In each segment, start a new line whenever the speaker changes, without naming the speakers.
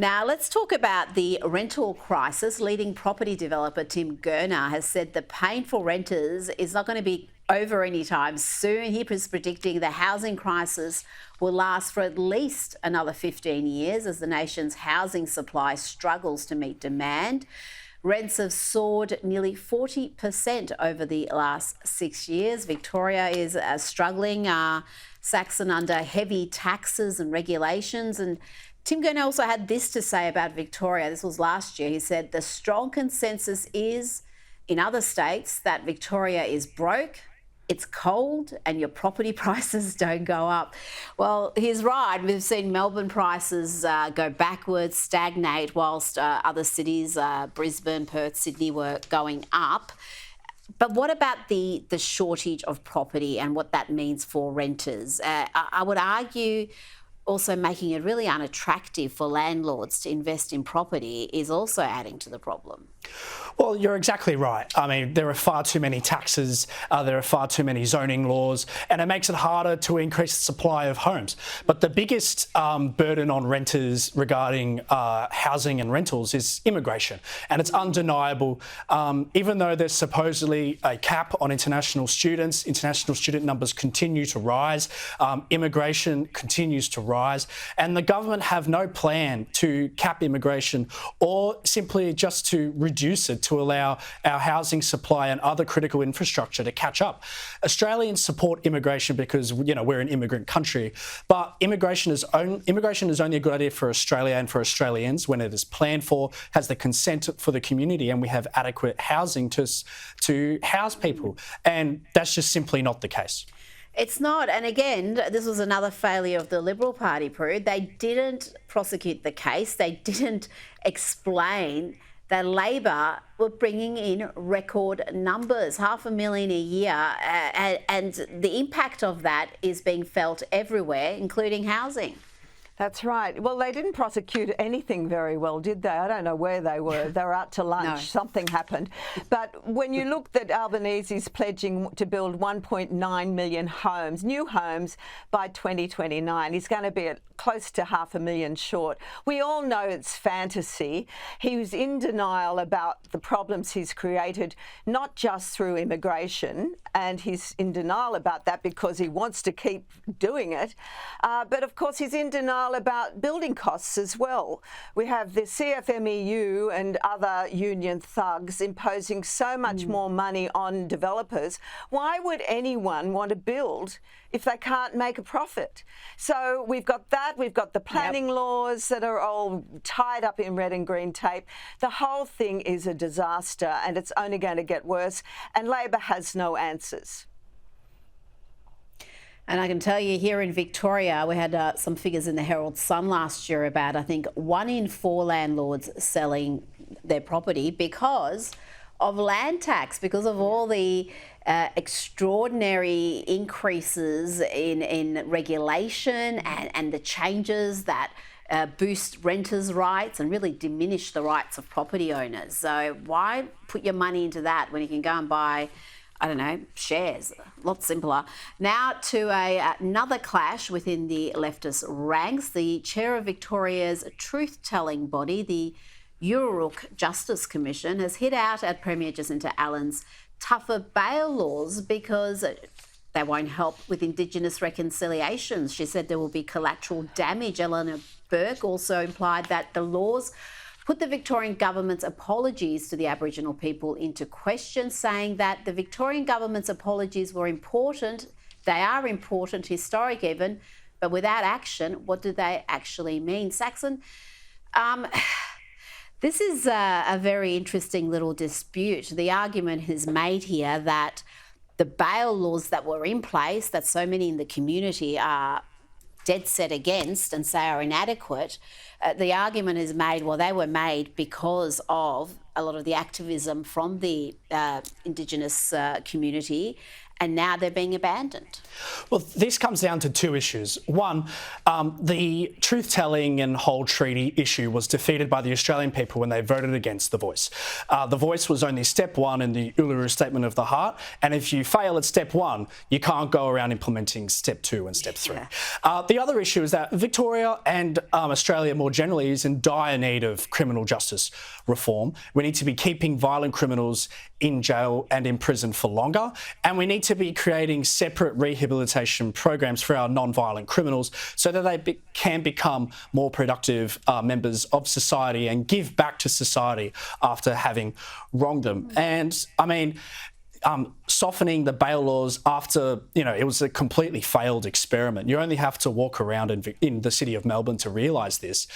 Now, let's talk about the rental crisis. Leading property developer Tim Gurner has said the pain for renters is not going to be over anytime soon. He is predicting the housing crisis will last for at least another 15 years as the nation's housing supply struggles to meet demand. Rents have soared nearly 40% over the last 6 years. Victoria is struggling, Saxon, under heavy taxes and regulations. And Tim Gurner also had this to say about Victoria. This was last year. He said the strong consensus is in other states that Victoria is broke, it's cold, and your property prices don't go up. Well, he's right. We've seen Melbourne prices go backwards, stagnate, whilst other cities, Brisbane, Perth, Sydney, were going up. But what about the shortage of property and what that means for renters? I would argue also making it really unattractive for landlords to invest in property is also adding to the problem.
Well, you're exactly right. I mean, there are far too many taxes, there are far too many zoning laws, and it makes it harder to increase the supply of homes. But the biggest burden on renters regarding housing and rentals is immigration, and it's undeniable. Even though there's supposedly a cap on international student numbers continue to rise, immigration continues to rise, and the government have no plan to cap immigration or simply just to reduce it to allow our housing supply and other critical infrastructure to catch up. Australians support immigration because, you know, we're an immigrant country, but immigration is only a good idea for Australia and for Australians when it is planned for, has the consent for the community, and we have adequate housing to house people. And that's just simply not the case.
It's not. And again, this was another failure of the Liberal Party, Prue. They didn't prosecute the case. They didn't explain that Labor were bringing in record numbers, 500,000 a year, and the impact of that is being felt everywhere, including housing.
That's right. Well, they didn't prosecute anything very well, did they? I don't know where they were. They were out to lunch.
No.
Something happened. But when you look that Albanese's pledging to build 1.9 million homes, new homes, by 2029, he's going to be at close to 500,000 short. We all know it's fantasy. He was in denial about the problems he's created, not just through immigration, and he's in denial about that because he wants to keep doing it. But of course, he's in denial about building costs as well. We have the CFMEU and other union thugs imposing so much more money on developers. Why would anyone want to build if they can't make a profit? So we've got that. We've got the planning laws that are all tied up in red and green tape. The whole thing is a disaster, and it's only going to get worse. And Labor has no answers.
And I can tell you here in Victoria, we had some figures in the Herald Sun last year about, I think, 1 in 4 landlords selling their property because of land tax, because of all the extraordinary increases in regulation and the changes that boost renters' rights and really diminish the rights of property owners. So why put your money into that when you can go and buy, I don't know, shares? A lot simpler. Now to another clash within the leftist ranks. The chair of Victoria's truth-telling body, the Uruk Justice Commission, has hit out at Premier Jacinta Allen's tougher bail laws because they won't help with Indigenous reconciliations. She said there will be collateral damage. Eleanor Burke also implied that the laws put the Victorian government's apologies to the Aboriginal people into question, saying that the Victorian government's apologies were important. They are important, historic even, but without action, what do they actually mean? Saxon, this is a very interesting little dispute. The argument is made here that the bail laws that were in place, that so many in the community are dead set against and say are inadequate, the argument is made, well, they were made because of a lot of the activism from the Indigenous community, and now they're being abandoned.
Well, this comes down to two issues. One, the truth-telling and whole treaty issue was defeated by the Australian people when they voted against the Voice. The Voice was only step one in the Uluru Statement of the Heart, and if you fail at step one, you can't go around implementing step two and step three.
Yeah.
The other issue is that Victoria and Australia more generally is in dire need of criminal justice reform. We need to be keeping violent criminals in jail and in prison for longer, and we need to be creating separate rehabilitation programs for our non-violent criminals so that they can become more productive members of society and give back to society after having wronged them. And I mean, softening the bail laws after, it was a completely failed experiment. You only have to walk around in the city of Melbourne to realise this,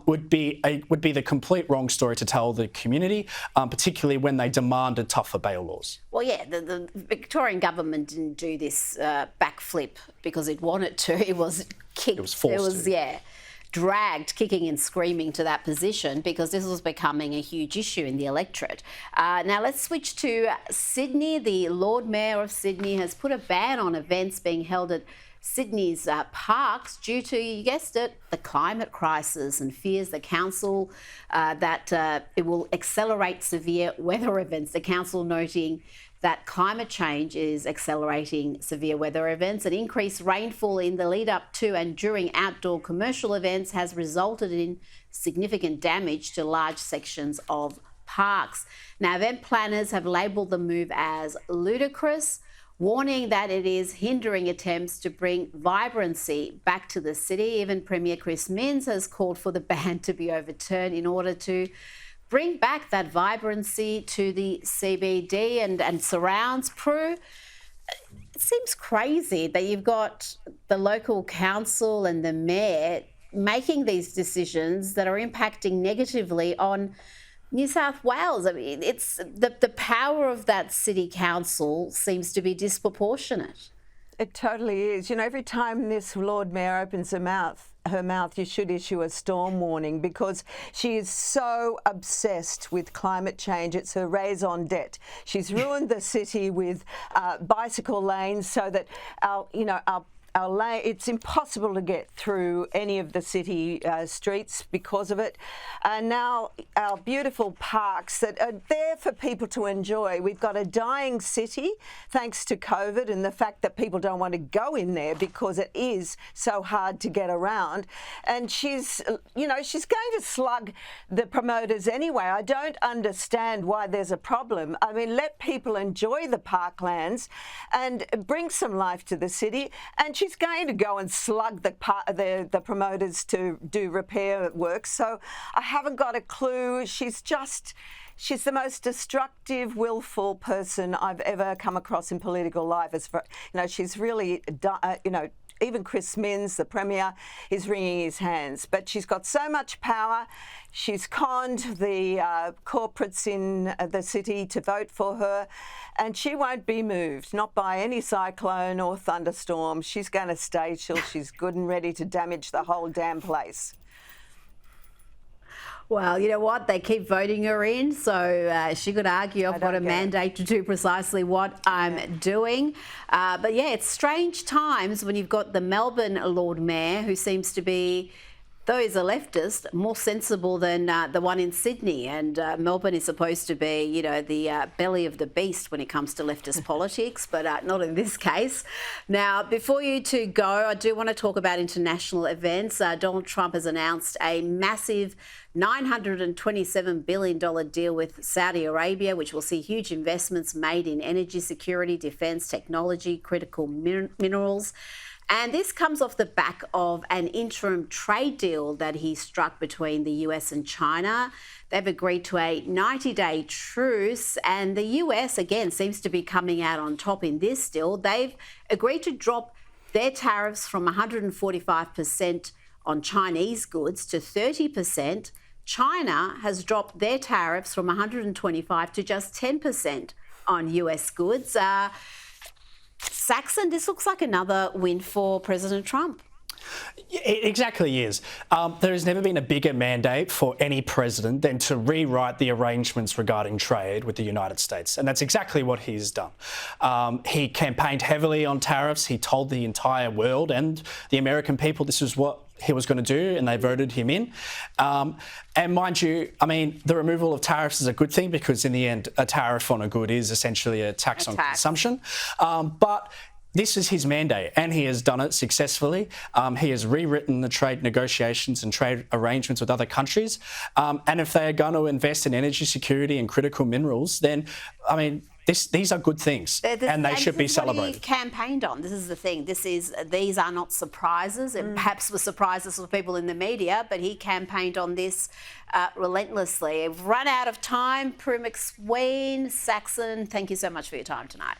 would be the complete wrong story to tell the community, particularly when they demanded tougher bail laws.
Well, yeah, the Victorian government didn't do this backflip because it wanted to. It was kicked.
It was forced to.
Dragged kicking and screaming to that position because this was becoming a huge issue in the electorate. Now let's switch to Sydney. The Lord Mayor of Sydney has put a ban on events being held at Sydney's parks due to, you guessed it, the climate crisis, and fears the council that it will accelerate severe weather events. The council noting that climate change is accelerating severe weather events and increased rainfall in the lead up to and during outdoor commercial events has resulted in significant damage to large sections of parks. Now, event planners have labelled the move as ludicrous, warning that it is hindering attempts to bring vibrancy back to the city. Even Premier Chris Minns has called for the ban to be overturned in order to bring back that vibrancy to the CBD and surrounds. Prue, it seems crazy that you've got the local council and the mayor making these decisions that are impacting negatively on New South Wales. I mean, it's the power of that city council seems to be disproportionate.
It totally is. Every time this Lord Mayor opens her mouth, you should issue a storm warning because she is so obsessed with climate change. It's her raison d'etre. She's ruined the city with bicycle lanes so that our lane, it's impossible to get through any of the city streets because of it. And now our beautiful parks that are there for people to enjoy. We've got a dying city thanks to COVID and the fact that people don't want to go in there because it is so hard to get around. And she's going to slug the promoters anyway. I don't understand why there's a problem. I mean, let people enjoy the parklands and bring some life to the city. And she's going to go and slug the promoters to do repair work. So I haven't got a clue. She's the most destructive, willful person I've ever come across in political life. She's really, even Chris Minns, the Premier, is wringing his hands. But she's got so much power. She's conned the corporates in the city to vote for her, and she won't be moved, not by any cyclone or thunderstorm. She's going to stay till she's good and ready to damage the whole damn place.
Well, you know what? They keep voting her in, so she could argue I've got a mandate to do precisely what I'm doing. But yeah, it's strange times when you've got the Melbourne Lord Mayor, who seems to be, though he's a leftist, more sensible than the one in Sydney. And Melbourne is supposed to be, the belly of the beast when it comes to leftist politics, but not in this case. Now, before you two go, I do want to talk about international events. Donald Trump has announced a massive $927 billion deal with Saudi Arabia, which will see huge investments made in energy security, defence, technology, critical minerals. And this comes off the back of an interim trade deal that he struck between the US and China. They've agreed to a 90-day truce, and the US, again, seems to be coming out on top in this deal. They've agreed to drop their tariffs from 145% on Chinese goods to 30%. China has dropped their tariffs from 125% to just 10% on US goods. Saxon, this looks like another win for President Trump.
It exactly is. There has never been a bigger mandate for any president than to rewrite the arrangements regarding trade with the United States. And that's exactly what he's done. He campaigned heavily on tariffs. He told the entire world and the American people this is what he was going to do, and they voted him in. And mind you, I mean, the removal of tariffs is a good thing because in the end, a tariff on a good is essentially a tax on consumption. But this is his mandate, and he has done it successfully. He has rewritten the trade negotiations and trade arrangements with other countries. And if they are going to invest in energy security and critical minerals, then, I mean, these are good things, and they should be celebrated.
He campaigned on. This is the thing. These are not surprises. It perhaps were surprises for people in the media, but he campaigned on this relentlessly. We've run out of time. Prue McSween, Saxon, thank you so much for your time tonight.